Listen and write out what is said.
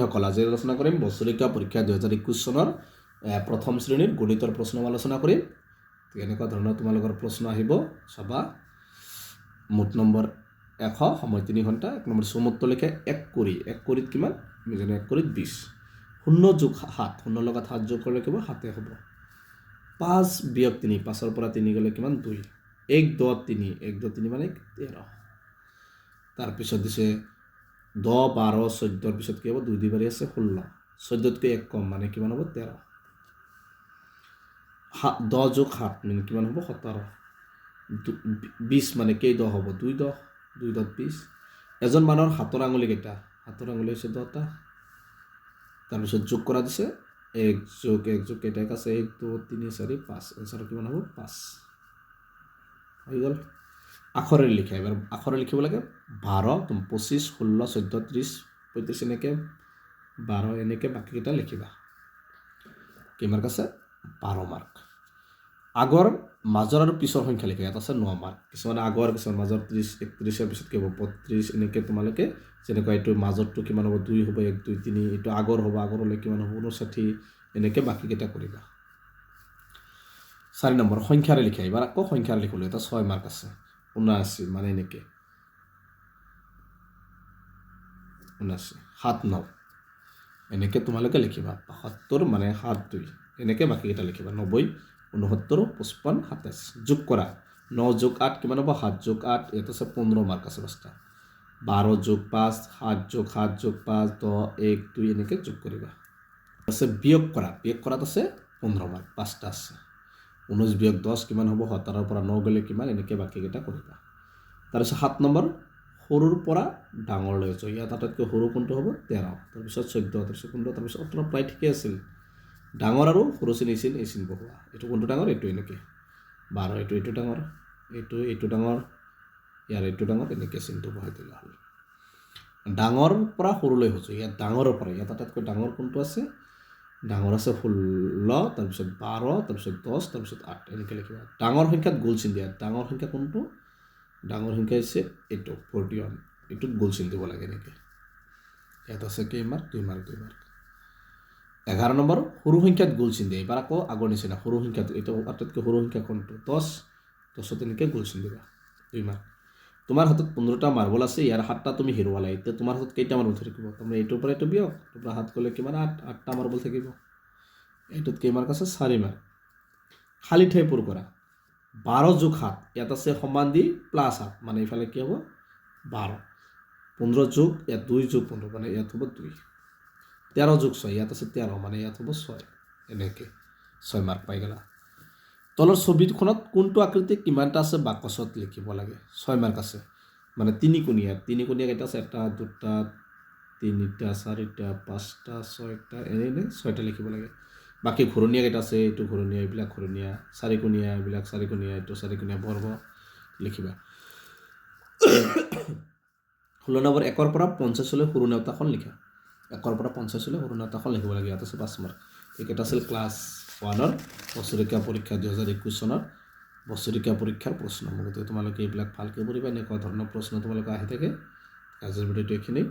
সকল আজি আলোচনা কৰিম বছৰেকীয়া পৰীক্ষা 2021 চনৰ প্ৰথম শ্ৰেণীৰ গণিতৰ প্ৰশ্ন আলোচনা কৰিম। এনেকুৱা ধৰণৰ তোমালোকৰ প্ৰশ্ন আহিব চাবা। মুঠ নম্বৰ 100, সময় 3 ঘণ্টা। 1 নম্বৰ চমুত্তৰ লিখে 1 কৰিত কিমান? আমি জানো 1 কৰিত 20। 0 যোগ 7, 0 লগত 7 যোগ কৰিলে কিমান? 7 হ'ব। 5 বিয়োগ 3, 5ৰ পৰা 3 গ'লে কিমান? 2। 1 10 3, 1 10 3 মানে 13। তাৰপিছত দিছে 10 12 14 পিছত কি হ'ব? 2 দি বাঢ়ি আছে 16। 14তকৈ 1 কম মানে কিমান হ'ব? 13। 10 যোগ 7 মানে কিমান হ'ব? 17। 20 মানে কেই 10 হ'ব? 2 10, 2 10 20। এজন মানুহৰ হাতৰ আঙুলি কেইটা? হাতৰ আঙুলি হৈছে 10টা। তাৰপিছত যোগ কৰা দিছে 1 যোগ 1 যোগ কেইটা আছে? 1 2 3 4 5। এনচাৰ কিমান হ'ব? 5 হৈ গ'ল। আখৰেৰে লিখা। এবাৰ আখৰে লিখিব লাগে 12 25 16 14 30 35 এনেকৈ 12 এনেকৈ বাকীকেইটা লিখিবা। কেই মাৰ্ক আছে? 12 মাৰ্ক। আগৰ মাজৰ আৰু পিছৰ সংখ্যা লিখা। ইয়াত আছে 9 মাৰ্ক। কিছুমানে আগৰ কিছুমান মাজৰ 30 31ৰ পিছত কি হ'ব? 32 এনেকৈ তোমালোকে যেনেকুৱা এইটো মাজৰটো কিমান হ'ব? 2 হ'ব 1 2 3। এইটো আগৰ হ'ব, আগৰ হ'লে কিমান হ'ব? 59 এনেকৈ বাকীকেইটা কৰিবা। 4 নম্বৰ সংখ্যাৰে লিখা। এবাৰ আকৌ সংখ্যাৰে লিখিবলৈ এটা 6 মাৰ্ক আছে। 79 মানে এনেকৈ 79 7 9 এনেকৈ তোমালোকে লিখিবা। 72 মানে 7 2 এনেকৈ বাকীকেইটা লিখিবা। 90 69 55 27 যোগ কৰা। 9 যোগ 8 কিমান হ'ব? 7 যোগ 8। ইয়াত আছে 15 মাৰ্ক আছে 5টা। 12 যোগ 5 7 যোগ 7 যোগ 5 10 1 2 এনেকৈ যোগ কৰিবা। আছে বিয়োগ কৰা। বিয়োগ কৰাত আছে 15 মাৰ্ক 5টা আছে। 19 বিয়োগ 10 কিমান হ'ব? 17ৰ পৰা 9 গ'লে কিমান? এনেকৈ বাকীকেইটা কৰিবা। তাৰপিছত 7 নম্বৰ সৰুৰ পৰা ডাঙৰলৈ যোৱা। ইয়াত আটাইতকৈ সৰু কোনটো হ'ব? 13। তাৰপিছত 14, তাৰপিছত 15, তাৰপিছত 18 প্ৰায় ঠিকেই আছিল। ডাঙৰ আৰু সৰু চিন এই চিন বহোৱা। এইটো কোনটো ডাঙৰ? এইটো এনেকৈ 12, এইটো ডাঙৰ, এইটো ডাঙৰ, ইয়াৰ এইটো ডাঙৰ, এনেকৈ চিনটো বহাই দিলে হ'ল। ডাঙৰ পৰা সৰুলৈ হৈছোঁ। ইয়াত ডাঙৰৰ পৰা ইয়াত আটাইতকৈ ডাঙৰ কোনটো আছে? ডাঙৰ আছে 16, তাৰপিছত 12, তাৰপিছত 10, তাৰপিছত 8 এনেকৈ লিখিবা। ডাঙৰ সংখ্যাত গোল চিন দিয়া। ডাঙৰ সংখ্যা কোনটো? ডাঙৰ সংখ্যা হৈছে এইটো 41। এইটোত গোল চিন দিব লাগে এনেকৈ। ইয়াত আছে কেই মাৰ্ক? 2 mark 2 mark. 11 নম্বৰ সৰু সংখ্যাত গোল চিন দিয়ে। এইবাৰ আকৌ আগৰ নিচিনা সৰু সংখ্যাটো এইটো আটাইতকৈ সৰু সংখ্যা কোনটো? 10। 10ত এনেকৈ গোল চিন দিবা 2 মাৰ্ক। তোমাৰ হাতত 15টা মাৰ্বল আছে। ইয়াৰ 7টা তুমি হেৰুৱালা। এতিয়া তোমাৰ হাতত কেইটা মাৰ্বল থাকিব? তাৰমানে এইটোৰ পৰা এইটো বিয়োগ। এইটোৰ পৰা 7 গ'লে কিমান? 8টা মাৰ্বল থাকিব। এইটোত কেই মাৰ্ক আছে? 4 মাৰ্ক। খালী ঠাই পূৰ কৰা। 12 যোগ 7 ইয়াত আছে সমান দি +7 মানে এইফালে কি হ'ব? 12। 15 যোগ ইয়াত 2 যোগ 15 মানে ইয়াত হ'ব 2। 13 যোগ 6 ইয়াত আছে 13 মানে ইয়াত হ'ব 6। এনেকৈ 6 মাৰ্ক পাই গ'লা। তলৰ ছবিখনত কোনটো আকৃতি কিমানটা আছে বাকচত লিখিব লাগে। 6 মাৰ্ক আছে। মানে তিনিকোণীয়া কেইটা আছে? 1 2 3 4 5 6টা এনে 6টা লিখিব লাগে। বাকী ঘূৰণীয়া কেইটা আছে? এইটো ঘূৰণীয়া, এইবিলাক ঘূৰণীয়া, চাৰিকোণীয়া এইবিলাক চাৰিকোণীয়া, এইটো চাৰিকোণীয়া বৰ্গ লিখিবা। 16 নম্বৰ 1ৰ পৰা 50লৈ সৰু নেওতাখন লিখা। 1ৰ পৰা 50লৈ সৰু নেওতাখন লিখিব লাগে। ইয়াত আছে 5 মাৰ্ক। এইকেইটা আছিল ক্লাছ 1ৰ বছৰেকীয়া পৰীক্ষা 2021 চনৰ বছৰেকীয়া পৰীক্ষাৰ প্ৰশ্ন। গতিকে তোমালোকে এইবিলাক ভালকৈ পঢ়িবা। এনেকুৱা ধৰণৰ প্ৰশ্ন তোমালোকে আহি থাকে। আজিৰ ভিডিঅ'টো এইখিনি।